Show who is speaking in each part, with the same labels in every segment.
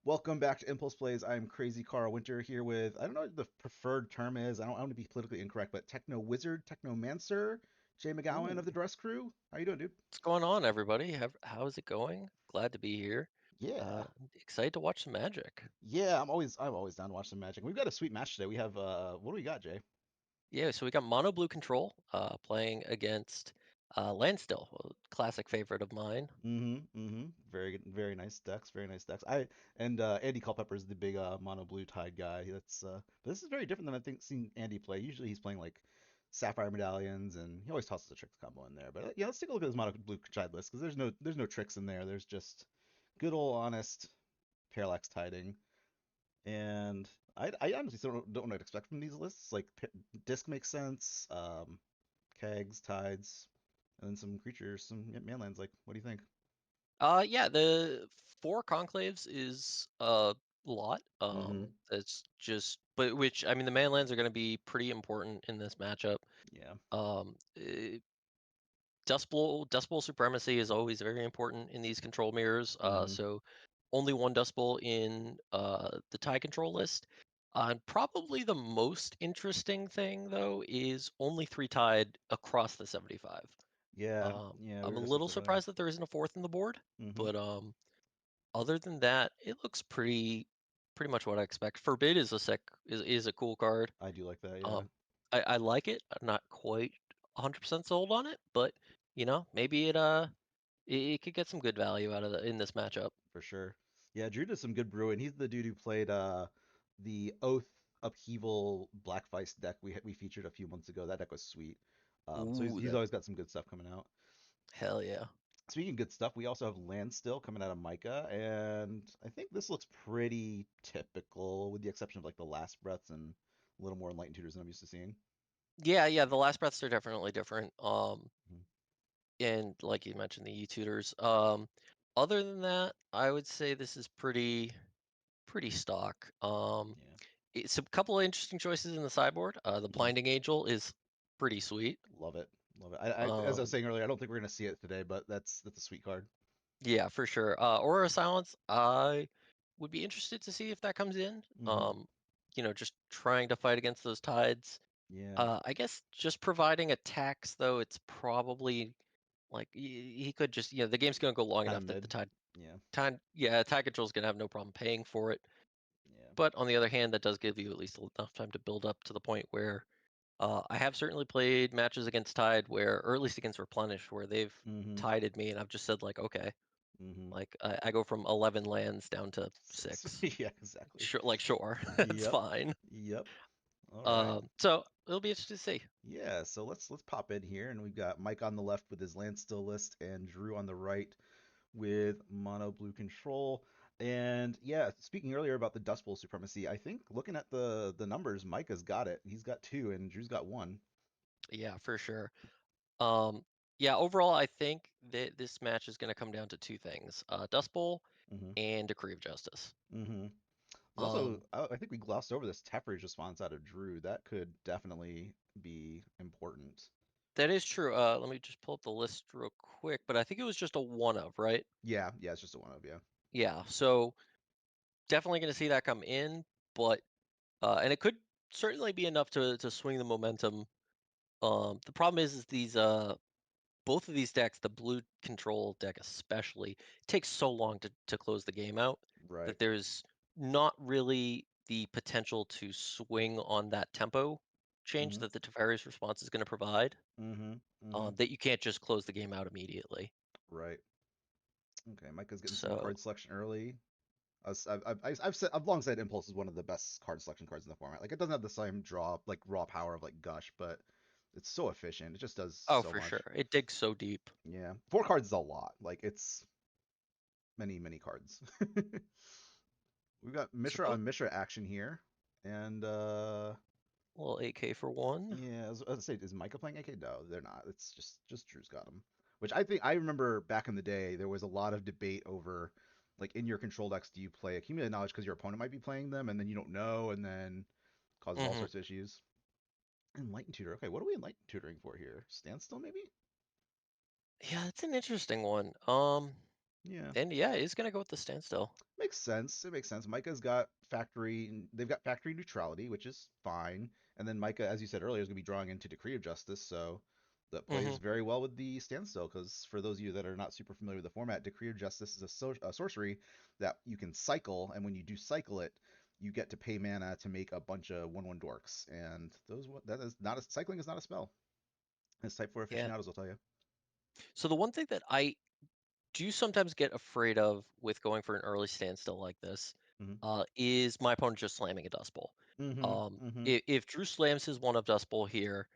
Speaker 1: Welcome back to Impulse Plays. I'm Crazy Carl Winter here with, I don't know what the preferred term is. I don't want to be politically incorrect, but Techno Wizard, Technomancer, Jay McGowan
Speaker 2: Ooh,
Speaker 1: of the Dress Crew. How you doing, dude?
Speaker 2: what's going on, everybody? How's it going? Glad to be here.
Speaker 1: Yeah.
Speaker 2: Excited to watch some Magic.
Speaker 1: Yeah, I'm always down to watch some Magic. We've got a sweet match today. We have what do we got, Jay?
Speaker 2: Yeah, so we got Mono Blue Control playing against Landstill, a classic favorite of mine.
Speaker 1: Very good, very nice decks, very nice decks. And Andy Culpepper is the big mono blue tide guy. But this is very different than I think seen Andy play. Usually he's playing like Sapphire Medallions, and he always tosses a tricks combo in there. But yeah, let's take a look at his mono blue tide list because there's no tricks in there. There's just good old honest parallax tiding. And I honestly still don't know what to expect from these lists. Like disc makes sense, kegs, tides, and then some creatures, some manlands. Like, what do you think?
Speaker 2: Yeah, the 4 conclaves is a lot.
Speaker 1: Mm-hmm.
Speaker 2: It's just, but which I mean, the manlands are going to be pretty important in this matchup.
Speaker 1: Yeah.
Speaker 2: Um, eh, Dust Bowl supremacy is always very important in these control mirrors.
Speaker 1: Mm-hmm.
Speaker 2: So only one Dust Bowl in the tie control list. And probably the most interesting thing though is only 3 tied across the 75.
Speaker 1: Yeah. Yeah. We
Speaker 2: I'm
Speaker 1: were
Speaker 2: a
Speaker 1: just looking
Speaker 2: little
Speaker 1: at that.
Speaker 2: surprised that there isn't a fourth in the board,
Speaker 1: Mm-hmm.
Speaker 2: but other than that, it looks pretty much what I expect. Forbid is a cool card.
Speaker 1: I do like that. Yeah.
Speaker 2: Um, I like it. I'm not quite 100% sold on it, but maybe it could get some good value out of in this matchup.
Speaker 1: For sure. Yeah. Drew does some good brewing. He's the dude who played the Oath Upheaval Black Vice deck we featured a few months ago. That deck was sweet. So
Speaker 2: Ooh,
Speaker 1: he's
Speaker 2: that
Speaker 1: always got some good stuff coming out.
Speaker 2: hell yeah.
Speaker 1: Speaking of good stuff, we also have Landstill coming out of Micah, and I think this looks pretty typical, with the exception of like the last breaths and a little more enlightened tutors than I'm used to seeing.
Speaker 2: Yeah, yeah, the last breaths are definitely different.
Speaker 1: Mhm.
Speaker 2: And like you mentioned, the E-tutors. Other than that, I would say this is pretty stock.
Speaker 1: Yeah.
Speaker 2: It's a couple of interesting choices in the sideboard. The
Speaker 1: Mhm.
Speaker 2: Blinding Angel is pretty sweet.
Speaker 1: Love it. Love it. As I was
Speaker 2: Um,
Speaker 1: saying earlier, I don't think we're gonna see it today, but that's a sweet card.
Speaker 2: yeah, for sure. Aura of Silence, I would be interested to see if that comes in.
Speaker 1: Hmm.
Speaker 2: Just trying to fight against those tides.
Speaker 1: Yeah.
Speaker 2: I guess just providing attacks, though, it's probably like he could just, the game's gonna go long
Speaker 1: Kind of
Speaker 2: enough that the
Speaker 1: mid. Yeah.
Speaker 2: tide control's gonna have no problem paying for it.
Speaker 1: Yeah.
Speaker 2: But on the other hand, that does give you at least enough time to build up to the point where I have certainly played matches against Tide where, or at least against Replenish, where they've
Speaker 1: Hmm.
Speaker 2: tided me, and I've just said like, okay,
Speaker 1: Hmm.
Speaker 2: like I go from 11 lands down to 6.
Speaker 1: Yeah, exactly.
Speaker 2: Sure, like sure, it's
Speaker 1: Yep.
Speaker 2: fine.
Speaker 1: Yep. All right.
Speaker 2: So it'll be interesting to see.
Speaker 1: Yeah, so let's pop in here, and we've got Mike on the left with his Landstill list, and Drew on the right with Mono Blue Control. And yeah, speaking earlier about the Dust Bowl supremacy, I think looking at the numbers, Micah's got it. He's got two, and Drew's got one.
Speaker 2: Yeah, for sure. Um, yeah, overall, I think that this match is going to come down to two things: Dust Bowl
Speaker 1: Hmm.
Speaker 2: and Decree of Justice.
Speaker 1: Hmm. There's also,
Speaker 2: Um,
Speaker 1: I think we glossed over this Teferi's response out of Drew. That could definitely be important.
Speaker 2: that is true. Let me just pull up the list real quick, but I think it was just a one of, right?
Speaker 1: Yeah, yeah, it's just a one of, yeah.
Speaker 2: Yeah, so definitely going to see that come in, but and it could certainly be enough to swing the momentum. The problem is these both of these decks, the blue control deck especially, it takes so long to close the game out
Speaker 1: Right.
Speaker 2: that there's not really the potential to swing on that tempo change
Speaker 1: Hmm.
Speaker 2: that the Teferi's response is going to provide.
Speaker 1: Hmm. Hmm.
Speaker 2: That you can't just close the game out immediately.
Speaker 1: Right. Okay, Micah's getting some
Speaker 2: So
Speaker 1: card selection early. I've long said Impulse is one of the best card selection cards in the format. Like it doesn't have the same draw, like raw power of like Gush, but it's so efficient. It just does
Speaker 2: oh,
Speaker 1: so
Speaker 2: for
Speaker 1: much.
Speaker 2: sure, it digs so deep.
Speaker 1: Yeah, 4 cards is a lot. Like it's many cards. We've got
Speaker 2: So
Speaker 1: Mishra on Mishra action here, and
Speaker 2: a little AK for one.
Speaker 1: yeah, I was say, is Micah playing AK? No, they're not. It's just Drew's got them. Which I think I remember back in the day, there was a lot of debate over, like in your control decks, do you play accumulated knowledge because your opponent might be playing them, and then you don't know, and then causes all
Speaker 2: Hmm.
Speaker 1: sorts of issues. Enlightened tutor. Okay, what are we enlightened tutoring for here? Standstill maybe?
Speaker 2: Yeah, it's an interesting one.
Speaker 1: Yeah.
Speaker 2: And yeah, he's gonna go with the standstill.
Speaker 1: Makes sense. It makes sense. Micah's got factory. They've got factory neutrality, which is fine. And then Micah, as you said earlier, is going to be drawing into Decree of Justice, so that
Speaker 2: Hmm.
Speaker 1: plays very well with the standstill. Because for those of you that are not super familiar with the format, Decree of Justice is a sorcery that you can cycle, and when you do cycle it, you get to pay mana to make a bunch of 1/1 dorks. And those that is not a cycling is not a spell. It's type 4
Speaker 2: Yeah.
Speaker 1: aficionados will tell you.
Speaker 2: So the one thing that I do sometimes get afraid of with going for an early standstill like this
Speaker 1: Mm-hmm.
Speaker 2: is my opponent just slamming a Dust Bowl.
Speaker 1: Mm-hmm. Mm-hmm.
Speaker 2: If Drew slams his one of Dust Bowl here,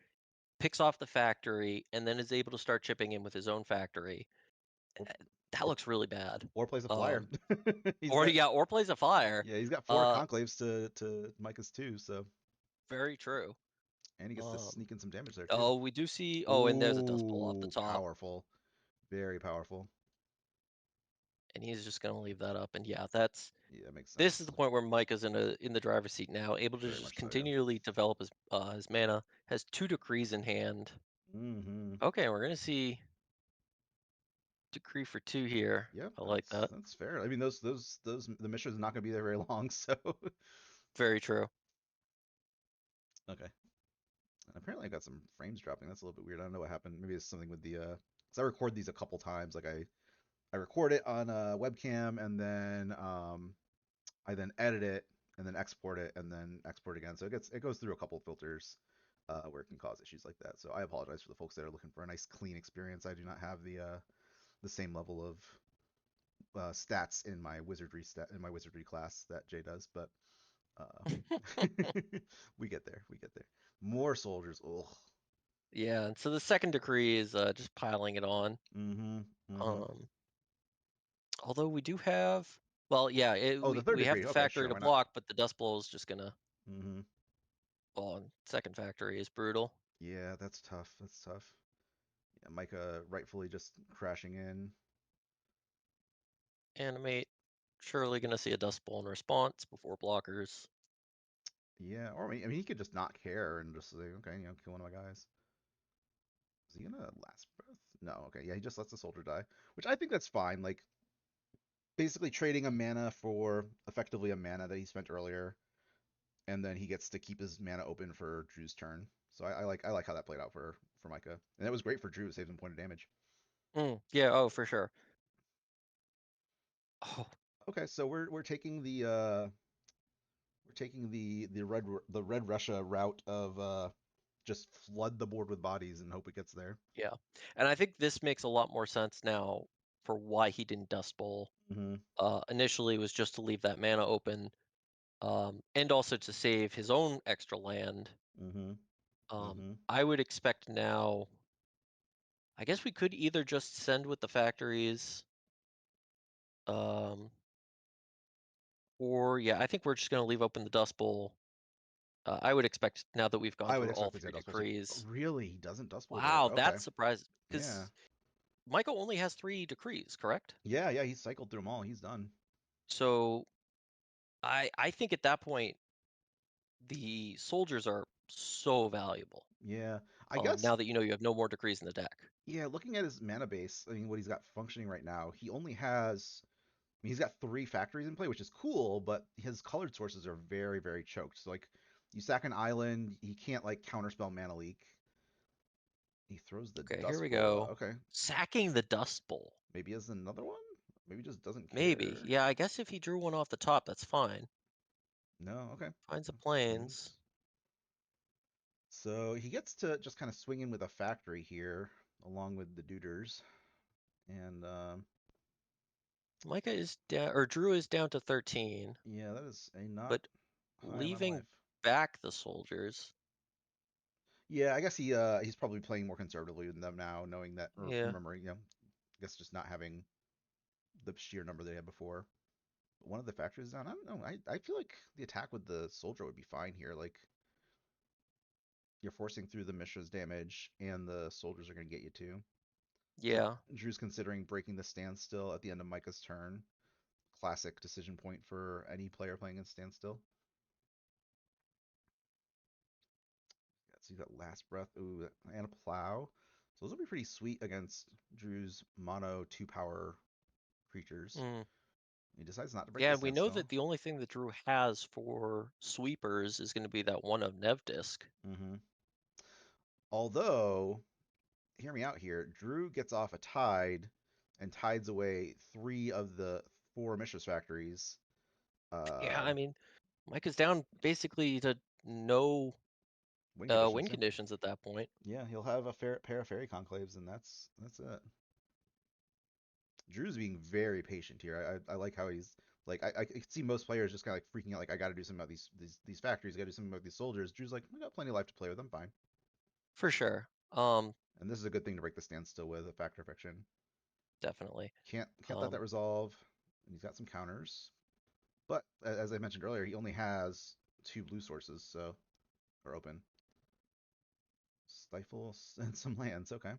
Speaker 2: picks off the factory, and then is able to start chipping in with his own factory,
Speaker 1: Or,
Speaker 2: that
Speaker 1: or
Speaker 2: looks really bad.
Speaker 1: or plays a flyer.
Speaker 2: Um,
Speaker 1: He's
Speaker 2: or
Speaker 1: got
Speaker 2: yeah, or plays a fire.
Speaker 1: Yeah, he's got four
Speaker 2: Uh,
Speaker 1: conclaves to Micah's two, so
Speaker 2: very true.
Speaker 1: and he gets to
Speaker 2: Um,
Speaker 1: sneak in some damage there too.
Speaker 2: oh, we do see. Oh, and there's a Dust Bowl off the
Speaker 1: Ooh,
Speaker 2: top,
Speaker 1: powerful, very powerful.
Speaker 2: and he's just gonna leave that up. And yeah, that's
Speaker 1: Yeah, that makes
Speaker 2: this is
Speaker 1: sense.
Speaker 2: the point where Micah's in the driver's seat now, able to
Speaker 1: Very
Speaker 2: just
Speaker 1: much so, yeah.
Speaker 2: continually develop his mana. Has two decrees in hand.
Speaker 1: Mm-hmm.
Speaker 2: Okay, we're gonna see decree for two here.
Speaker 1: Yep,
Speaker 2: I like
Speaker 1: that's
Speaker 2: that.
Speaker 1: that's fair. I mean, those the mission is not going to be there very long, so
Speaker 2: Very true.
Speaker 1: okay. And apparently, I got some frames dropping. That's a little bit weird. I don't know what happened. Maybe it's something with the because I record these a couple times. Like I record it on a webcam and then I then edit it and then export it and then export again. So it goes through a couple filters where it can cause issues like that. So I apologize for the folks that are looking for a nice clean experience. I do not have the same level of stats in my wizardry class that Jay does, but uh, we get there. We get there. More soldiers. Ugh.
Speaker 2: Yeah, and so the second decree is just piling it on.
Speaker 1: Mm-hmm. Mm-hmm.
Speaker 2: Um, although we do have, well, yeah,
Speaker 1: Oh, the third
Speaker 2: we have
Speaker 1: degree.
Speaker 2: the
Speaker 1: Okay,
Speaker 2: factory
Speaker 1: sure.
Speaker 2: to
Speaker 1: Why not?
Speaker 2: block, but the dust bowl is just gonna.
Speaker 1: Mm-hmm.
Speaker 2: Well, second factory is brutal.
Speaker 1: Yeah, that's tough. That's tough. Yeah, Micah rightfully just crashing in.
Speaker 2: Animate. Surely gonna see a dust bowl in response before blockers.
Speaker 1: Yeah, or I mean, he could just not care and just say, okay, kill one of my guys. Is he gonna last breath? No, okay, yeah, he just lets the soldier die, which I think that's fine. Like, basically trading a mana for effectively a mana that he spent earlier, and then he gets to keep his mana open for Drew's turn. So I like how that played out for Micah, and it was great for Drew. It saved him point of damage.
Speaker 2: Yeah. Oh, for sure. Oh,
Speaker 1: Okay, so we're taking the red Russia route of just flood the board with bodies and hope it gets there.
Speaker 2: yeah. And I think this makes a lot more sense now for why he didn't dust bowl.
Speaker 1: Mm-hmm.
Speaker 2: Initially was just to leave that mana open, and also to save his own extra land.
Speaker 1: Mm-hmm. Mm-hmm.
Speaker 2: I would expect now. I guess we could either just send with the factories, um, or yeah, I think we're just gonna leave open the dust bowl. I would expect now that we've gone
Speaker 1: I would
Speaker 2: through all
Speaker 1: expect the
Speaker 2: three
Speaker 1: Dust Bowl too.
Speaker 2: decrees.
Speaker 1: Really? He doesn't Dust Bowl there.
Speaker 2: Wow,
Speaker 1: Okay.
Speaker 2: that's surprising
Speaker 1: Yeah.
Speaker 2: because Michael only has three decrees, correct?
Speaker 1: Yeah, yeah, he's cycled through them all. He's done.
Speaker 2: So I think at that point the soldiers are so valuable.
Speaker 1: Yeah. I guess,
Speaker 2: Now that you know you have no more decrees in the deck.
Speaker 1: yeah, looking at his mana base, I mean, what he's got functioning right now, he only has, I mean, he's got three factories in play, which is cool, but his colored sources are very, very choked. So, like, you sack an island, he can't, like, counterspell Mana Leak. He throws the
Speaker 2: Okay, here
Speaker 1: Dust
Speaker 2: we
Speaker 1: Bowl.
Speaker 2: go.
Speaker 1: Okay.
Speaker 2: Sacking the Dust Bowl.
Speaker 1: Maybe he has another one? Maybe he just doesn't
Speaker 2: Maybe.
Speaker 1: care.
Speaker 2: Yeah, I guess if he drew one off the top, that's fine.
Speaker 1: No, okay.
Speaker 2: Finds a
Speaker 1: Plains.
Speaker 2: plains.
Speaker 1: So he gets to just kind of swing in with a factory here, along with the Duders. And
Speaker 2: Micah is down, or Drew is down to 13,
Speaker 1: yeah, that is a not
Speaker 2: but
Speaker 1: high amount of life.
Speaker 2: leaving back the soldiers.
Speaker 1: Yeah, I guess he's probably playing more conservatively than them now, knowing that or
Speaker 2: Yeah,
Speaker 1: remembering, I guess just not having the sheer number they had before. But one of the factories is down. I don't know. I feel like the attack with the soldier would be fine here. Like you're forcing through the Mishra's damage, and the soldiers are going to get you too. So
Speaker 2: yeah.
Speaker 1: Drew's considering breaking the standstill at the end of Micah's turn. Classic decision point for any player playing in standstill. Yeah, so you got last breath, ooh, and a plow. So those will be pretty sweet against Drew's mono two power creatures.
Speaker 2: Mm.
Speaker 1: He decides not to break
Speaker 2: Yeah,
Speaker 1: the
Speaker 2: and we know that
Speaker 1: standstill.
Speaker 2: the only thing that Drew has for sweepers is going to be that one of Nev Disc.
Speaker 1: Hmm. Although, hear me out here. Drew gets off a tide and tides away 3 of the 4 Mistress Factories.
Speaker 2: Yeah,
Speaker 1: Uh,
Speaker 2: I mean, Mike is down basically to no
Speaker 1: win conditions.
Speaker 2: win
Speaker 1: Yeah,
Speaker 2: conditions at that point.
Speaker 1: yeah. He'll have a fair pair of fairy conclaves, and that's it. Drew's being very patient here. I like how he's like I could see most players just kind of like freaking out like I got to do something about these factories. I got to do something about these soldiers. Drew's like we got plenty of life to play with. I'm fine.
Speaker 2: For sure.
Speaker 1: And this is a good thing to break the standstill with a factor fiction.
Speaker 2: Definitely.
Speaker 1: Can't let that
Speaker 2: Um,
Speaker 1: resolve. And he's got some counters, but as I mentioned earlier, he only has 2 blue sources, so are open. Stifle and some lands. Okay.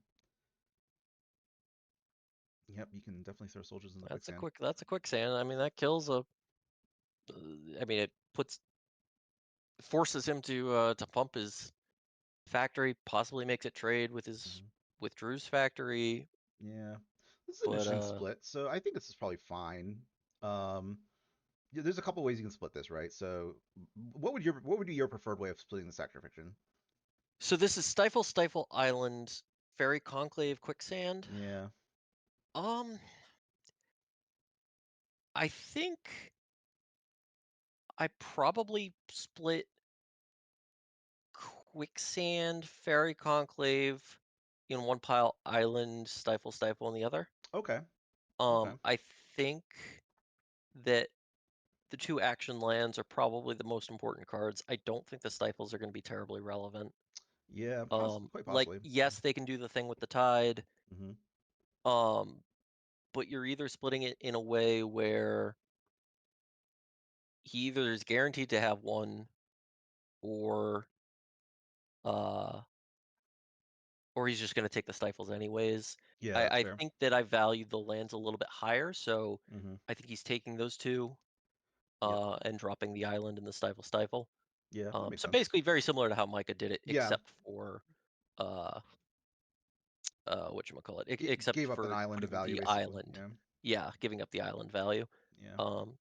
Speaker 1: Yep, you can definitely throw soldiers in the quicksand.
Speaker 2: that's a quicksand. I mean, that kills a. I mean, it forces him to pump his factory, possibly makes it trade with his
Speaker 1: Hmm.
Speaker 2: with Drew's factory,
Speaker 1: Yeah, this is an
Speaker 2: but
Speaker 1: interesting split. So I think this is probably fine. Um, yeah, there's a couple ways you can split this, right? So what would be your preferred way of splitting the sector fiction?
Speaker 2: so this is Stifle Island, Fairy Conclave, Quicksand.
Speaker 1: Yeah.
Speaker 2: Um, I think I probably split Quicksand, Fairy Conclave in one pile, Island, Stifle in the other.
Speaker 1: Okay. Okay.
Speaker 2: I think that the 2 action lands are probably the most important cards. I don't think the Stifles are going to be terribly relevant.
Speaker 1: Yeah, quite
Speaker 2: Like,
Speaker 1: possibly.
Speaker 2: yes, they can do the thing with the tide,
Speaker 1: Hmm.
Speaker 2: um, but you're either splitting it in a way where he either is guaranteed to have one or uh or he's just going to take the stifles anyways.
Speaker 1: Yeah, that's
Speaker 2: I
Speaker 1: fair.
Speaker 2: think that I value the lands a little bit higher, so
Speaker 1: Hmm.
Speaker 2: I think he's taking those 2
Speaker 1: Yep.
Speaker 2: and dropping the island and the stifle.
Speaker 1: Yeah, that makes
Speaker 2: So
Speaker 1: sense.
Speaker 2: basically very similar to how Micah did it,
Speaker 1: Yeah,
Speaker 2: except for uh whatchamacallit, except
Speaker 1: gave up an
Speaker 2: for
Speaker 1: island of
Speaker 2: putting
Speaker 1: value
Speaker 2: the
Speaker 1: basically.
Speaker 2: island.
Speaker 1: Yeah.
Speaker 2: Yeah, giving up the island value.
Speaker 1: Yeah.
Speaker 2: Um,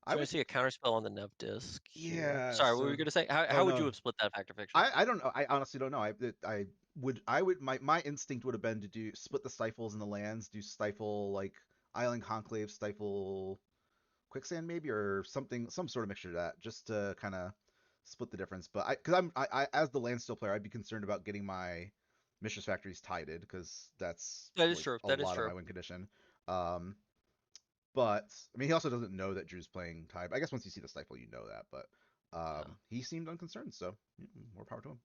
Speaker 1: I
Speaker 2: so I
Speaker 1: would.
Speaker 2: see a counterspell on the Nev disc here.
Speaker 1: Yeah.
Speaker 2: Sorry, what were
Speaker 1: So.
Speaker 2: you gonna say?
Speaker 1: Oh
Speaker 2: How would you
Speaker 1: no.
Speaker 2: have split that factor fiction?
Speaker 1: I don't know. I honestly don't know. I would my instinct would have been to do split the stifles and the lands, do stifle like island conclave, stifle quicksand maybe or something, some sort of mixture of that, just to kind of split the difference. But because I as the Landstill player, I'd be concerned about getting my Mistress Factories tided because that's
Speaker 2: That is
Speaker 1: like
Speaker 2: true.
Speaker 1: a
Speaker 2: That is
Speaker 1: lot of
Speaker 2: true.
Speaker 1: my win condition. Um, but I mean, he also doesn't know that Drew's playing tide. I guess once you see the stifle, you know that. But
Speaker 2: Yeah.
Speaker 1: he seemed unconcerned, so more power to him.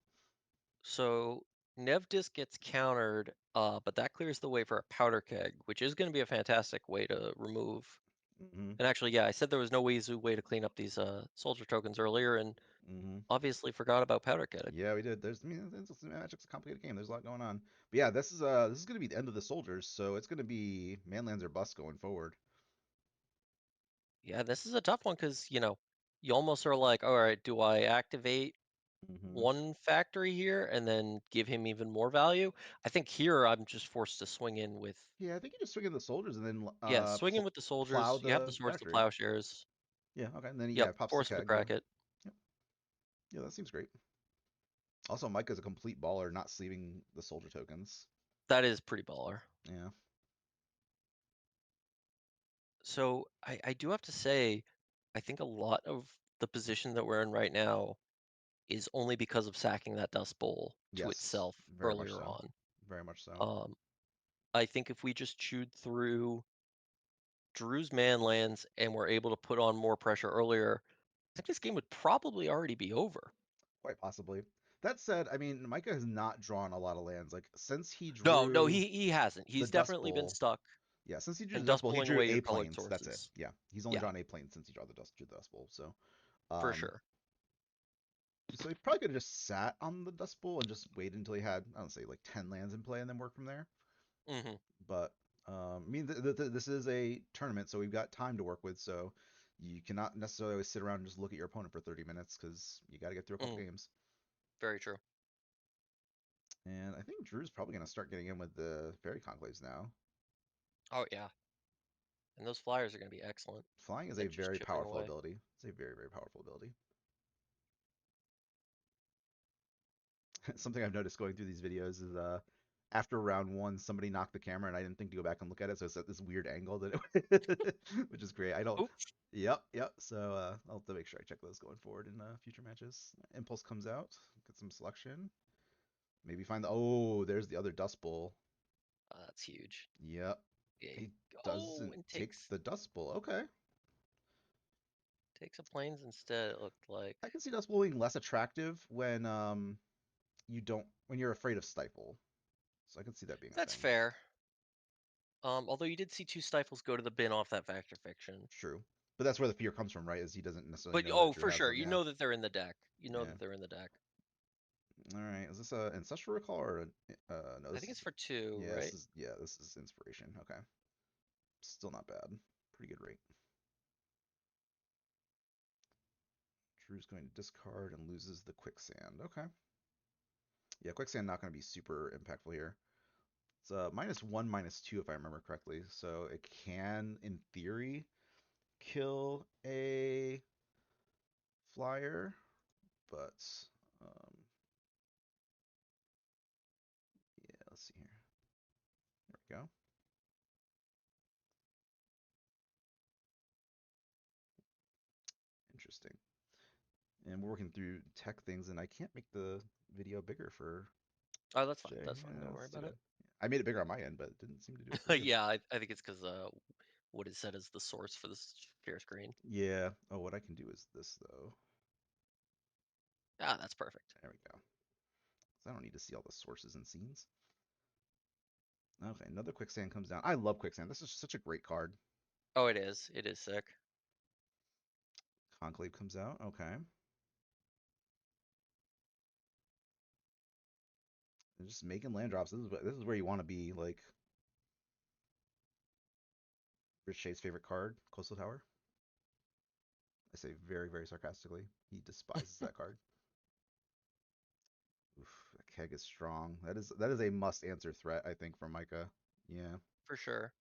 Speaker 2: So Nev disc gets countered, but that clears the way for a powder keg, which is going to be a fantastic way to remove.
Speaker 1: Hmm.
Speaker 2: And actually, yeah, I said there was no easy way to clean up these soldier tokens earlier, and
Speaker 1: Hmm.
Speaker 2: obviously forgot about powder keg.
Speaker 1: Yeah, we did. I mean, Magic's a complicated game. There's a lot going on. But yeah, this is gonna be the end of the soldiers, so it's gonna be manlands or bust going forward.
Speaker 2: Yeah, this is a tough one because you almost are like, all right, do I activate
Speaker 1: Hmm.
Speaker 2: one factory here and then give him even more value? I think here I'm just forced to swing in with,
Speaker 1: Yeah, I think you just swing in the soldiers and then
Speaker 2: yeah, swing in with the
Speaker 1: plow
Speaker 2: soldiers. You have the
Speaker 1: the
Speaker 2: swords to
Speaker 1: factory.
Speaker 2: plowshares.
Speaker 1: Yeah, okay. And then
Speaker 2: Yep,
Speaker 1: yeah, pops the
Speaker 2: force of the
Speaker 1: keg. Yeah,
Speaker 2: Kraken.
Speaker 1: yep. Yeah, that seems great. Also, Micah's a complete baller, not sleeving the soldier tokens.
Speaker 2: That is pretty baller.
Speaker 1: Yeah.
Speaker 2: So I do have to say, I think a lot of the position that we're in right now is only because of sacking that Dust Bowl to
Speaker 1: Yes,
Speaker 2: itself
Speaker 1: very much
Speaker 2: earlier
Speaker 1: so.
Speaker 2: on.
Speaker 1: Very much so.
Speaker 2: Um, I think if we just chewed through Drew's man lands and were able to put on more pressure earlier, I think this game would probably already be over.
Speaker 1: Quite possibly. That said, I mean, Micah has not drawn a lot of lands. Like since he
Speaker 2: No,
Speaker 1: drew
Speaker 2: he hasn't.
Speaker 1: the
Speaker 2: He's
Speaker 1: Dust
Speaker 2: definitely been
Speaker 1: stuck.
Speaker 2: stuck
Speaker 1: Yeah, since he drew
Speaker 2: and
Speaker 1: the Dust
Speaker 2: dust
Speaker 1: Bowl, he
Speaker 2: pulling
Speaker 1: drew
Speaker 2: away your
Speaker 1: A
Speaker 2: colored
Speaker 1: planes. That's it.
Speaker 2: sources.
Speaker 1: Yeah, he's only
Speaker 2: Yeah,
Speaker 1: drawn A planes since he drew the Dust Bowl.
Speaker 2: for
Speaker 1: Um,
Speaker 2: sure.
Speaker 1: so he probably could have just sat on the Dust Bowl and just waited until he had, I don't say, like 10 lands in play and then work from there.
Speaker 2: Hmm.
Speaker 1: But I mean, this is a tournament, so we've got time to work with. So you cannot necessarily always sit around and just look at your opponent for 30 minutes because you got to get through a couple
Speaker 2: Mm,
Speaker 1: games.
Speaker 2: very true.
Speaker 1: And I think Drew's probably going to start getting in with the Fairy Conclaves now.
Speaker 2: Oh yeah. And those flyers are going to be excellent
Speaker 1: Flying is a
Speaker 2: at just
Speaker 1: very
Speaker 2: chipping
Speaker 1: powerful
Speaker 2: away.
Speaker 1: ability. It's a very, very powerful ability. Something I've noticed going through these videos is after round one, somebody knocked the camera and I didn't think to go back and look at it, so it's at this weird angle that it, which is great. I don't.
Speaker 2: Oop.
Speaker 1: Yep, yep. So I'll have to make sure I check those going forward in future matches. Impulse comes out, get some selection. Maybe find the. Oh, there's the other Dust Bowl.
Speaker 2: That's huge.
Speaker 1: Yep.
Speaker 2: Yeah.
Speaker 1: He
Speaker 2: Oh,
Speaker 1: doesn't
Speaker 2: and
Speaker 1: take
Speaker 2: takes
Speaker 1: the Dust Bowl. Okay.
Speaker 2: takes a planes instead. It looked like.
Speaker 1: I can see Dust Bowl being less attractive when you don't when you're afraid of Stifle. So I can see that being a
Speaker 2: That's
Speaker 1: thing.
Speaker 2: fair. Although you did see two stifles go to the bin off that Factor Fiction.
Speaker 1: True. But that's where the fear comes from, right? Is he doesn't necessarily
Speaker 2: But
Speaker 1: know that
Speaker 2: oh,
Speaker 1: Drew
Speaker 2: for
Speaker 1: has
Speaker 2: sure,
Speaker 1: them.
Speaker 2: you
Speaker 1: Yeah.
Speaker 2: know that they're in the deck. You know
Speaker 1: Yeah.
Speaker 2: that they're in the deck.
Speaker 1: All right. Is this a ancestral recall or no?
Speaker 2: I
Speaker 1: This
Speaker 2: think it's
Speaker 1: is
Speaker 2: for two,
Speaker 1: yeah.
Speaker 2: right?
Speaker 1: This is inspiration. Okay. Still not bad. Pretty good rate. Drew's going to discard and loses the quicksand. Okay. Yeah, quicksand not going to be super impactful here. It's -1, -2 if I remember correctly. So it can, in theory, kill a flyer, but um, yeah, let's see here. There we go. Interesting. And we're working through tech things, and I can't make the video bigger for
Speaker 2: Oh, that's fine.
Speaker 1: Jay.
Speaker 2: That's fine.
Speaker 1: Yeah,
Speaker 2: Don't worry
Speaker 1: that's too
Speaker 2: about
Speaker 1: bad.
Speaker 2: it.
Speaker 1: I made it bigger on my end, but it didn't seem to do it for you.
Speaker 2: Yeah, I think it's because what is said as the source for this share screen.
Speaker 1: Yeah. Oh, what I can do is this though.
Speaker 2: Ah, that's perfect.
Speaker 1: There we go. 'Cause I don't need to see all the sources and scenes. Okay, another quicksand comes down. I love quicksand. This is such a great card.
Speaker 2: Oh, it is. It is sick.
Speaker 1: Conclave comes out. Okay. And just making land drops. This is where you want to be. Like Rich Shay's favorite card, Coastal Tower. I say very, very sarcastically. He despises that card. Oof, that keg is strong. That is a must answer threat, I think, from Micah. Yeah.
Speaker 2: For sure.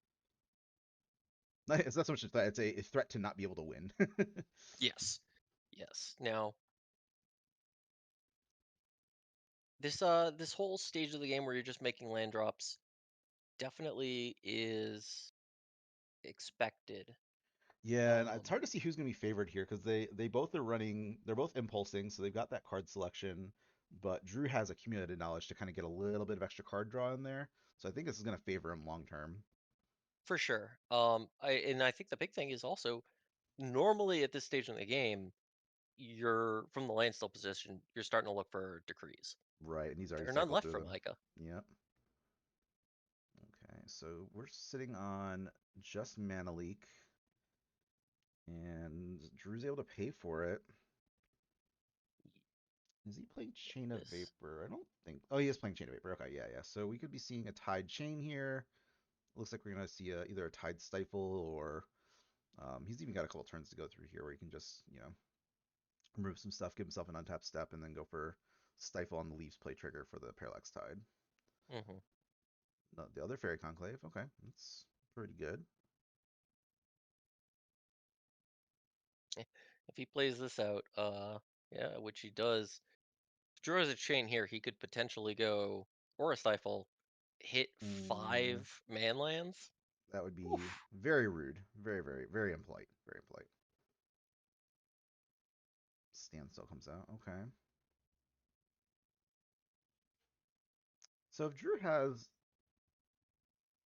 Speaker 1: It's not so much a threat, it's a threat to not be able to win.
Speaker 2: Yes. Yes. Now, this whole stage of the game where you're just making land drops definitely is expected.
Speaker 1: Yeah, and it's
Speaker 2: Um,
Speaker 1: hard to see who's going to be favored here because they both are running, they're both impulsing, so they've got that card selection, but Drew has accumulated knowledge to kind of get a little bit of extra card draw in there. So I think this is going to favor him long term.
Speaker 2: for sure. I think the big thing is also normally at this stage in the game, you're from the land still position, you're starting to look for decrees.
Speaker 1: Right, and he's already
Speaker 2: There are none
Speaker 1: cycled
Speaker 2: left
Speaker 1: through
Speaker 2: for
Speaker 1: them.
Speaker 2: Micah.
Speaker 1: Yep. Okay, so we're sitting on just Mana Leak, and Drew's able to pay for it. Is he playing Chain of
Speaker 2: This
Speaker 1: Vapor? I don't think. Oh, he is playing Chain of Vapor. Okay, yeah, yeah. So we could be seeing a Tide Chain here. Looks like we're gonna see either a Tide Stifle or he's even got a couple turns to go through here where he can just remove some stuff, give himself an untapped step, and then go for Stifle on the Leaves play trigger for the Parallax Tide.
Speaker 2: hmm
Speaker 1: No, the other Fairy Conclave. Okay, that's pretty good.
Speaker 2: If he plays this out, yeah, which he does, if draws a chain here, he could potentially go or a stifle, hit
Speaker 1: Mm,
Speaker 2: 5 man lands.
Speaker 1: that would be
Speaker 2: Oof,
Speaker 1: very rude. Very, very, very impolite. Very impolite. Standstill comes out. Okay. So if Drew has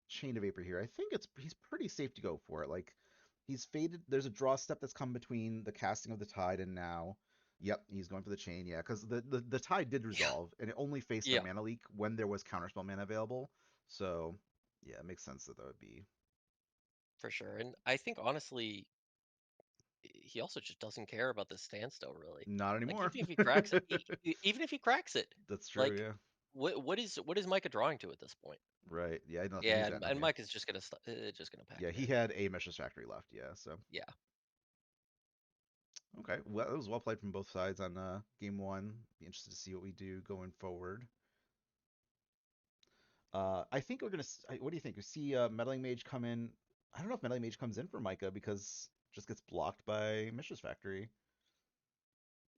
Speaker 1: Chain of Vapor here, I think he's pretty safe to go for it. Like he's faded. There's a draw step that's come between the casting of the tide and now. Yep, he's going for the chain. Yeah, because the tide did
Speaker 2: yeah,
Speaker 1: resolve and it only faced a
Speaker 2: yeah,
Speaker 1: mana leak when there was counterspell mana available. So yeah, it makes sense that that would be
Speaker 2: for sure. And I think honestly, he also just doesn't care about this standstill really.
Speaker 1: not
Speaker 2: Like
Speaker 1: anymore.
Speaker 2: even if he cracks it, even if he cracks it,
Speaker 1: That's true.
Speaker 2: like
Speaker 1: Yeah.
Speaker 2: what is Micah drawing to at this point?
Speaker 1: Right. Yeah. Nothing.
Speaker 2: Yeah,
Speaker 1: He's
Speaker 2: and,
Speaker 1: got
Speaker 2: and
Speaker 1: nothing.
Speaker 2: Micah's just gonna pack
Speaker 1: Yeah.
Speaker 2: it
Speaker 1: He
Speaker 2: in.
Speaker 1: had a Mishra's Factory left. Yeah. So
Speaker 2: Yeah.
Speaker 1: okay. Well, it was well played from both sides on game one. Be interested to see what we do going forward. I think we're gonna. What do you think? We see Meddling Mage come in. I don't know if Melee Mage comes in for Micah because it just gets blocked by Mishra's Factory.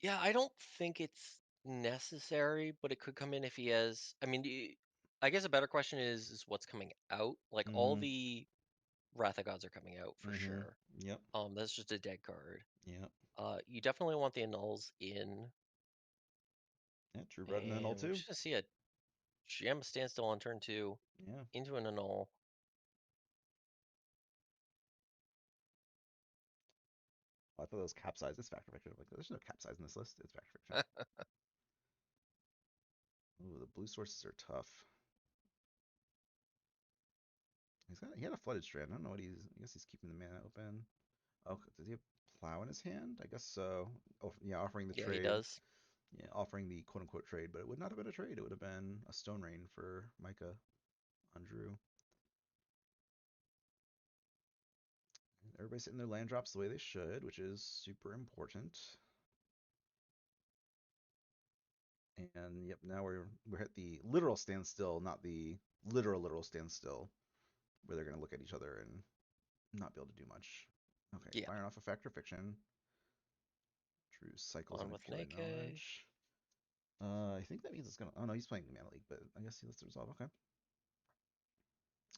Speaker 2: Yeah, I don't think it's necessary, but it could come in if he has. I mean, I guess a better question is what's coming out. Like all
Speaker 1: Mm-hmm.
Speaker 2: the Wrath of Gods are coming out for
Speaker 1: Mm-hmm.
Speaker 2: sure.
Speaker 1: Yep.
Speaker 2: That's just a dead card.
Speaker 1: Yep.
Speaker 2: You definitely want the annuls in,
Speaker 1: Yeah. True Red and Null
Speaker 2: and we're
Speaker 1: too.
Speaker 2: just gonna see a gem standstill on turn two
Speaker 1: Yeah.
Speaker 2: into an annul.
Speaker 1: Oh, I thought that was capsize. It's factor fiction. Like, there's no capsize in this list. It's factor fiction. Ooh, the blue sources are tough. He had a flooded strand. I don't know what he's. I guess he's keeping the mana open. Oh, does he have plow in his hand? I guess so. Oh, yeah, offering the
Speaker 2: Yeah, he
Speaker 1: trade.
Speaker 2: does.
Speaker 1: Yeah, offering the quote unquote trade, but it would not have been a trade. It would have been a stone rain for Micah on Drew. Everybody's hitting their land drops the way they should, which is super important. And yep, now we're at the literal standstill, not the literal standstill, where they're gonna look at each other and not be able to do much. Okay,
Speaker 2: Yeah,
Speaker 1: firing off a factor fiction. Drew cycles
Speaker 2: on
Speaker 1: an
Speaker 2: with an
Speaker 1: accumulated
Speaker 2: AK.
Speaker 1: knowledge. I think that means it's gonna. Oh no, he's playing the Mana League, but I guess he lets it resolve. Okay,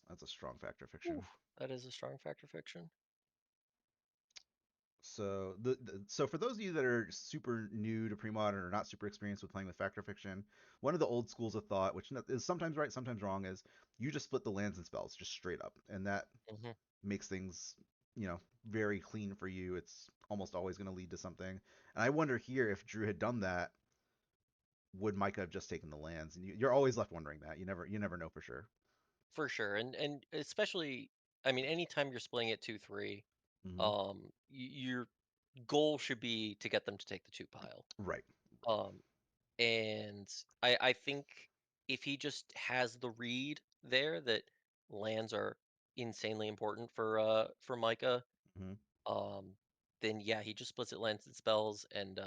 Speaker 1: that's a strong factor
Speaker 2: Ooh,
Speaker 1: fiction.
Speaker 2: that is a strong factor fiction.
Speaker 1: So so for those of you that are super new to pre-modern or not super experienced with playing with factor fiction, one of the old schools of thought, which is sometimes right, sometimes wrong, is you just split the lands and spells just straight up, and that
Speaker 2: Hmm.
Speaker 1: makes things very clean for you. It's almost always going to lead to something. And I wonder here if Drew had done that, would Micah have just taken the lands? And you're always left wondering that. You never know for sure.
Speaker 2: For sure, and especially, I mean, anytime you're splitting it 2-3,
Speaker 1: Hmm.
Speaker 2: your goal should be to get them to take the two pile.
Speaker 1: Right. Right.
Speaker 2: Um, and I think if he just has the read there that lands are insanely important for Micah,
Speaker 1: Hmm.
Speaker 2: um, then yeah, he just splits it lands and spells, and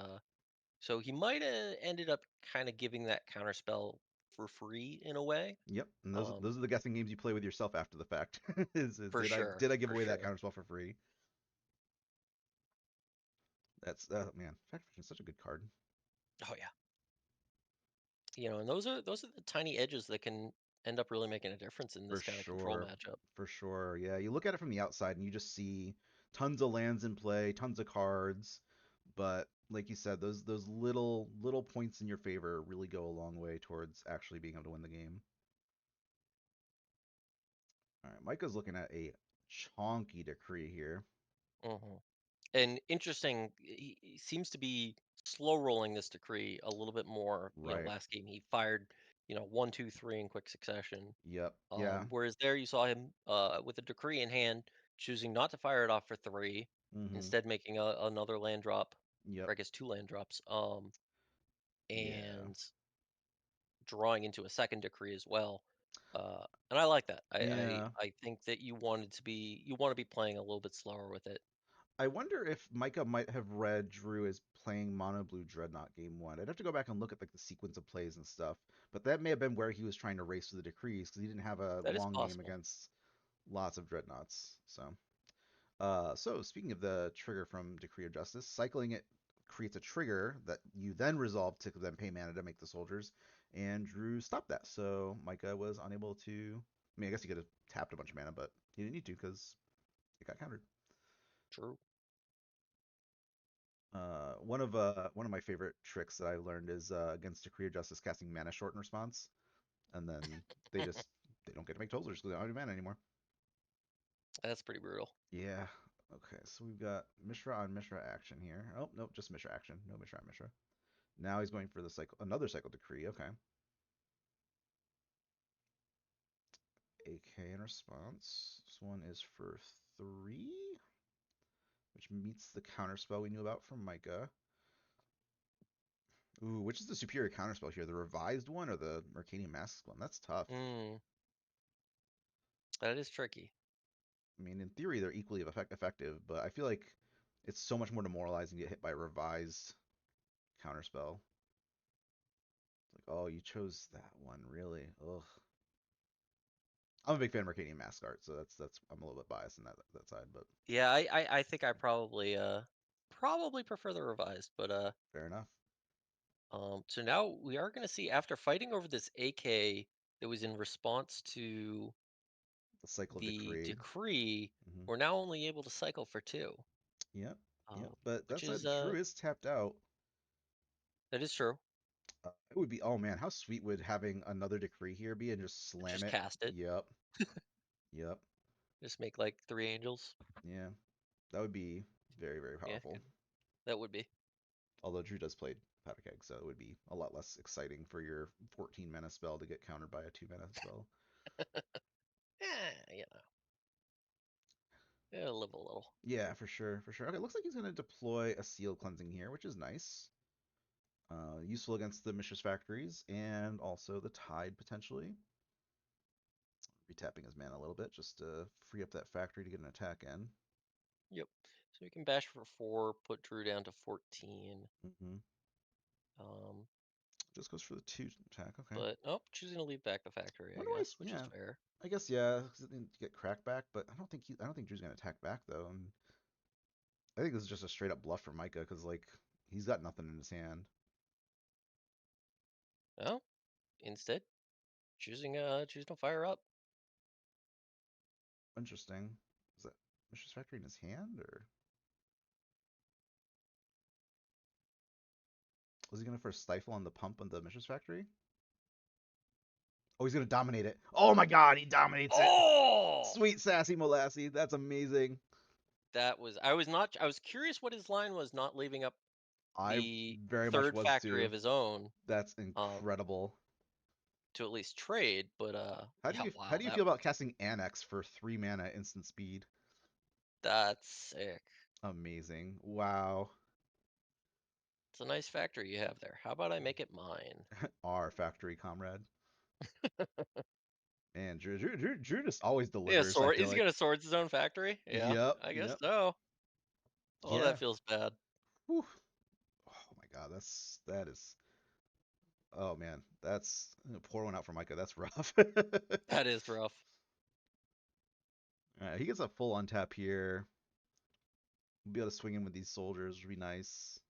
Speaker 2: so he might have ended up kind of giving that counter spell for free in a way.
Speaker 1: Yep. And those
Speaker 2: Um,
Speaker 1: those are the guessing games you play with yourself after the fact. Is
Speaker 2: for
Speaker 1: did
Speaker 2: sure,
Speaker 1: I give
Speaker 2: for
Speaker 1: away that
Speaker 2: sure.
Speaker 1: counterspell for free? That's man, Factor Fiction is such a good card.
Speaker 2: Oh yeah. And those are the tiny edges that can end up really making a difference in
Speaker 1: For
Speaker 2: this kind of control
Speaker 1: sure.
Speaker 2: matchup.
Speaker 1: For sure. Yeah, you look at it from the outside and you just see tons of lands in play, tons of cards, but like you said, those little points in your favor really go a long way towards actually being able to win the game. All right, Micah's looking at a chonky decree here.
Speaker 2: Hmm. And interesting, he seems to be slow rolling this decree a little bit more.
Speaker 1: Right.
Speaker 2: Last game he fired, 1, 2, 3 in quick succession.
Speaker 1: Yep. Yeah.
Speaker 2: Whereas there you saw him with a decree in hand, choosing not to fire it off for three,
Speaker 1: Mm-hmm.
Speaker 2: instead making another land drop,
Speaker 1: Yep.
Speaker 2: or I guess two land drops,
Speaker 1: Yeah.
Speaker 2: and drawing into a second decree as well. And I like that.
Speaker 1: Yeah.
Speaker 2: I think that you want to be playing a little bit slower with it.
Speaker 1: I wonder if Micah might have read Drew as playing Mono Blue Dreadnought game one. I'd have to go back and look at like the sequence of plays and stuff, but that may have been where he was trying to race through the decrees because he didn't have a
Speaker 2: That is
Speaker 1: long game
Speaker 2: possible.
Speaker 1: against lots of Dreadnoughts. So speaking of the trigger from Decree of Justice, cycling it creates a trigger that you then resolve to then pay mana to make the soldiers, and Drew stopped that. So Micah was unable to. I mean, I guess he could have tapped a bunch of mana, but he didn't need to because it got countered.
Speaker 2: True.
Speaker 1: One of my favorite tricks that I learned is against Decree of Justice casting mana short in response, and then they just they don't get to make totals because they don't have any mana anymore.
Speaker 2: That's pretty brutal.
Speaker 1: Yeah. Okay, so we've got Mishra on Mishra action here. Oh, nope, just Mishra action. No Mishra on Mishra. Now he's going for the cycle, another cycle decree. Okay. AK in response. This one is for 3, which meets the counterspell we knew about from Micah. Ooh, which is the superior counterspell here? The revised one or the Mercadian Masks one? That's tough.
Speaker 2: Mm, that is tricky.
Speaker 1: I mean, in theory, they're equally effective, but I feel like it's so much more demoralizing to get hit by a revised counterspell. It's like, oh, you chose that one, really? Ugh. I'm a big fan of Arcadian Mask art, so that's I'm a little bit biased in that side, but
Speaker 2: Yeah, I think I probably prefer the revised, but
Speaker 1: fair enough.
Speaker 2: so now we are gonna see after fighting over this AK that was in response to
Speaker 1: The cycle of
Speaker 2: the
Speaker 1: decree.
Speaker 2: decree,
Speaker 1: Hmm.
Speaker 2: we're now only able to cycle for two,
Speaker 1: Yep, yep. But
Speaker 2: which
Speaker 1: that
Speaker 2: is
Speaker 1: said, Drew is tapped out.
Speaker 2: that is true.
Speaker 1: It would be, oh man, how sweet would having another decree here be and just slam
Speaker 2: Just
Speaker 1: it?
Speaker 2: cast it,
Speaker 1: Yep, yep,
Speaker 2: just make like three angels.
Speaker 1: yeah. That would be very, very
Speaker 2: Yeah,
Speaker 1: powerful.
Speaker 2: that would be.
Speaker 1: Although Drew does play Powder Keg, so it would be a lot less exciting for your 14 mana spell to get countered by a 2 mana spell.
Speaker 2: Yeah, yeah, live a little.
Speaker 1: Yeah, for sure, for sure. Okay, looks like he's going to deploy a Seal Cleansing here, which is nice. Useful against the Mistress Factories and also the Tide potentially. Retapping his mana a little bit just to free up that factory to get an attack in.
Speaker 2: Yep. So we can bash for 4, put Drew down to 14.
Speaker 1: Hmm.
Speaker 2: Um,
Speaker 1: Just goes for the 2 attack. Okay.
Speaker 2: but oh, choosing to leave back the factory, I
Speaker 1: Wonder why
Speaker 2: guess,
Speaker 1: he's,
Speaker 2: which is
Speaker 1: yeah.
Speaker 2: fair.
Speaker 1: I guess yeah, 'cause it didn't get cracked back, but I don't think Drew's gonna attack back though. And I think this is just a straight up bluff for Micah because like he's got nothing in his hand.
Speaker 2: Oh, instead, choosing to fire up.
Speaker 1: Interesting. Is that Mistress Factory in his hand or was he gonna first stifle on the pump on the Mistress Factory? Oh, he's gonna dominate it. Oh my God, he dominates it.
Speaker 2: Oh,
Speaker 1: Sweet sassy Molassie, that's amazing.
Speaker 2: that was. I was not. I was curious what his line was, not leaving up
Speaker 1: I
Speaker 2: the
Speaker 1: very much
Speaker 2: third
Speaker 1: was
Speaker 2: factory
Speaker 1: too.
Speaker 2: of his own,
Speaker 1: That's
Speaker 2: um,
Speaker 1: incredible.
Speaker 2: to at least trade. But yeah,
Speaker 1: How
Speaker 2: wow,
Speaker 1: do you feel about casting Annex for 3 mana instant speed?
Speaker 2: that's sick.
Speaker 1: Amazing. Wow.
Speaker 2: It's a nice factory you have there. How about I make it mine?
Speaker 1: Our factory comrade. Man, Drew just always
Speaker 2: Yeah,
Speaker 1: delivers, I
Speaker 2: sword.
Speaker 1: feel
Speaker 2: Is he
Speaker 1: like.
Speaker 2: gonna swords his own factory? Yeah,
Speaker 1: Yep,
Speaker 2: I guess
Speaker 1: yep.
Speaker 2: so. Oh, that
Speaker 1: Yeah.
Speaker 2: feels bad.
Speaker 1: Whew. Oh my God, that is oh man, that's pour one out for Micah. That's rough.
Speaker 2: That is rough.
Speaker 1: Alright, he gets a full untap here. We'll be able to swing in with these soldiers, would be nice.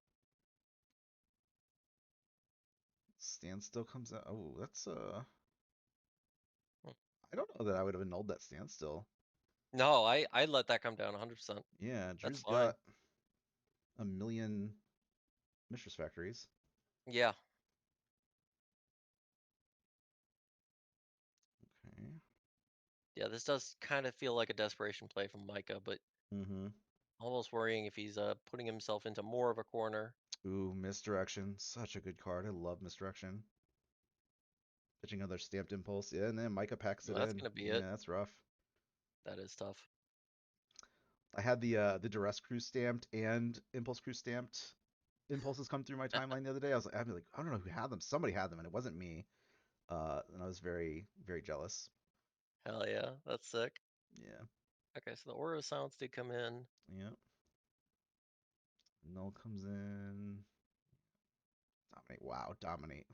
Speaker 1: Standstill comes out. Oh, that's
Speaker 2: Hmm.
Speaker 1: I don't know that I would have annulled that standstill.
Speaker 2: No, I let that come down 100%.
Speaker 1: Yeah,
Speaker 2: That's
Speaker 1: Drew's
Speaker 2: fine.
Speaker 1: got a million Mistress Factories.
Speaker 2: Yeah,
Speaker 1: Okay.
Speaker 2: yeah. This does kind of feel like a desperation play from Micah, but
Speaker 1: Mm-hmm.
Speaker 2: almost worrying if he's putting himself into more of a corner.
Speaker 1: Ooh, Misdirection. Such a good card. I love Misdirection. Pitching another Stamped Impulse. Yeah, and then Micah packs it
Speaker 2: That's
Speaker 1: in.
Speaker 2: gonna be it.
Speaker 1: Yeah, that's rough.
Speaker 2: That is tough.
Speaker 1: I had the Duress Crew stamped and Impulse Crew stamped impulses come through my timeline the other day. I was like, I don't know who had them. Somebody had them, and it wasn't me. And I was very, very jealous.
Speaker 2: Hell yeah, that's sick.
Speaker 1: Yeah,
Speaker 2: Okay, so the Aura of Silence did come in.
Speaker 1: yeah. Null comes in. Dominate. Wow, dominate.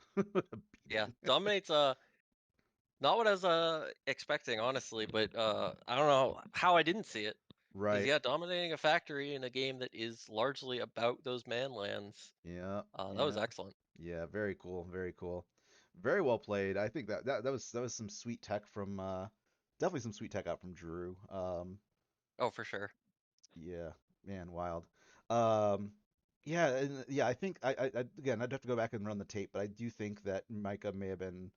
Speaker 2: Yeah,
Speaker 1: Beating.
Speaker 2: dominates. Not what I was expecting, honestly, but I don't know how I didn't see it. Because
Speaker 1: Right.
Speaker 2: yeah, dominating a factory in a game that is largely about those man lands.
Speaker 1: Yeah,
Speaker 2: That was
Speaker 1: yeah.
Speaker 2: excellent.
Speaker 1: Yeah, very cool, very cool. Very well played. I think that was some sweet tech from definitely some sweet tech out from Drew.
Speaker 2: Oh, for sure.
Speaker 1: Yeah, man, wild. Um yeah, and yeah, I think again, I'd have to go back and run the tape, but I do think that Micah may have been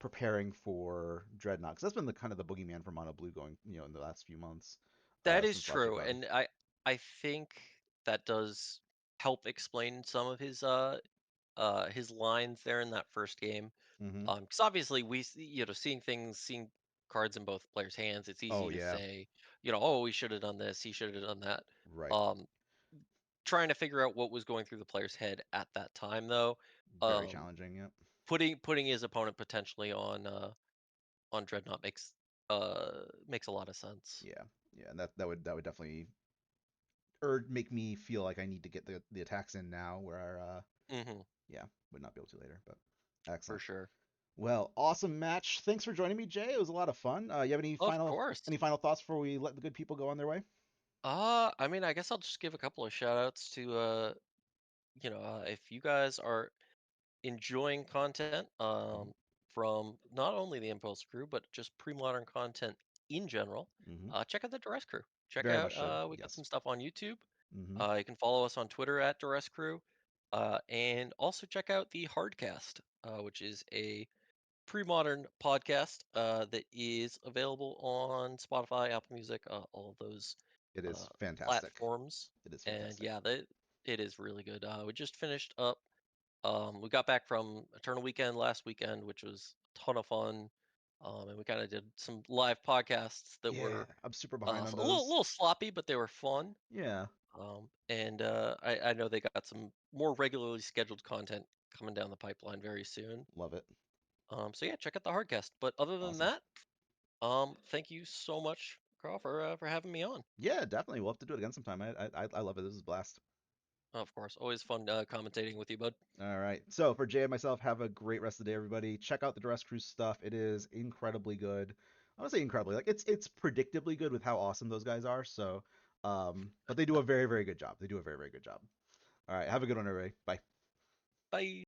Speaker 1: preparing for Dreadnought 'cause that's been the kind of the boogeyman for Mono Blue going, in the last few months
Speaker 2: That is
Speaker 1: since last
Speaker 2: true,
Speaker 1: recon.
Speaker 2: and I think that does help explain some of his lines there in that first game.
Speaker 1: Hmm.
Speaker 2: Because obviously seeing cards in both players' hands, it's
Speaker 1: Oh
Speaker 2: easy to
Speaker 1: yeah,
Speaker 2: say, oh, we should have done this, he should have done that.
Speaker 1: right.
Speaker 2: Um, Trying to figure out what was going through the player's head at that time, though,
Speaker 1: Very
Speaker 2: um,
Speaker 1: challenging, yep.
Speaker 2: putting his opponent potentially on Dreadnought makes a lot of sense.
Speaker 1: Yeah. Yeah, and that would definitely or make me feel like I need to get the attacks in now where
Speaker 2: Hmm.
Speaker 1: yeah, would not be able to later, but
Speaker 2: For
Speaker 1: excellent.
Speaker 2: sure.
Speaker 1: Well, awesome match. Thanks for joining me, Jay. It was a lot of fun. You have
Speaker 2: Of course.
Speaker 1: any final thoughts before we let the good people go on their way?
Speaker 2: I mean, I guess I'll just give a couple of shout outs to if you guys are enjoying content
Speaker 1: Mm-hmm.
Speaker 2: from not only the Impulse crew, but just pre-modern content in general,
Speaker 1: Mm-hmm.
Speaker 2: check out the Duress crew. Check
Speaker 1: Very
Speaker 2: out
Speaker 1: much so.
Speaker 2: we got
Speaker 1: Yes.
Speaker 2: some stuff on YouTube.
Speaker 1: Mm-hmm.
Speaker 2: You can follow us on Twitter at Duress crew. And also check out the Hardcast, which is a pre-modern podcast that is available on Spotify, Apple Music, all those
Speaker 1: It is fantastic.
Speaker 2: platforms.
Speaker 1: It is
Speaker 2: And
Speaker 1: fantastic.
Speaker 2: yeah, it is really good. We just finished up. We got back from Eternal Weekend last weekend, which was a ton of fun. And we kind of did some live podcasts that
Speaker 1: Yeah,
Speaker 2: were
Speaker 1: I'm super behind on
Speaker 2: a
Speaker 1: those.
Speaker 2: little sloppy, but they were fun.
Speaker 1: Yeah,
Speaker 2: And I know they got some more regularly scheduled content coming down the pipeline very soon.
Speaker 1: love it.
Speaker 2: So yeah, check out the Hardcast. But other than
Speaker 1: Awesome.
Speaker 2: that, thank you so much, Carl, for having me on.
Speaker 1: Yeah, definitely. We'll have to do it again sometime. I love it. This is a blast.
Speaker 2: Of course, always fun commentating with you, bud.
Speaker 1: All right. So for Jay and myself, have a great rest of the day, everybody. Check out the Dress Cruise stuff. It is incredibly good. I want to say incredibly. Like it's predictably good with how awesome those guys are. So, but they do a very very good job. They do a very very good job. All right. Have a good one, everybody. Bye.
Speaker 2: Bye.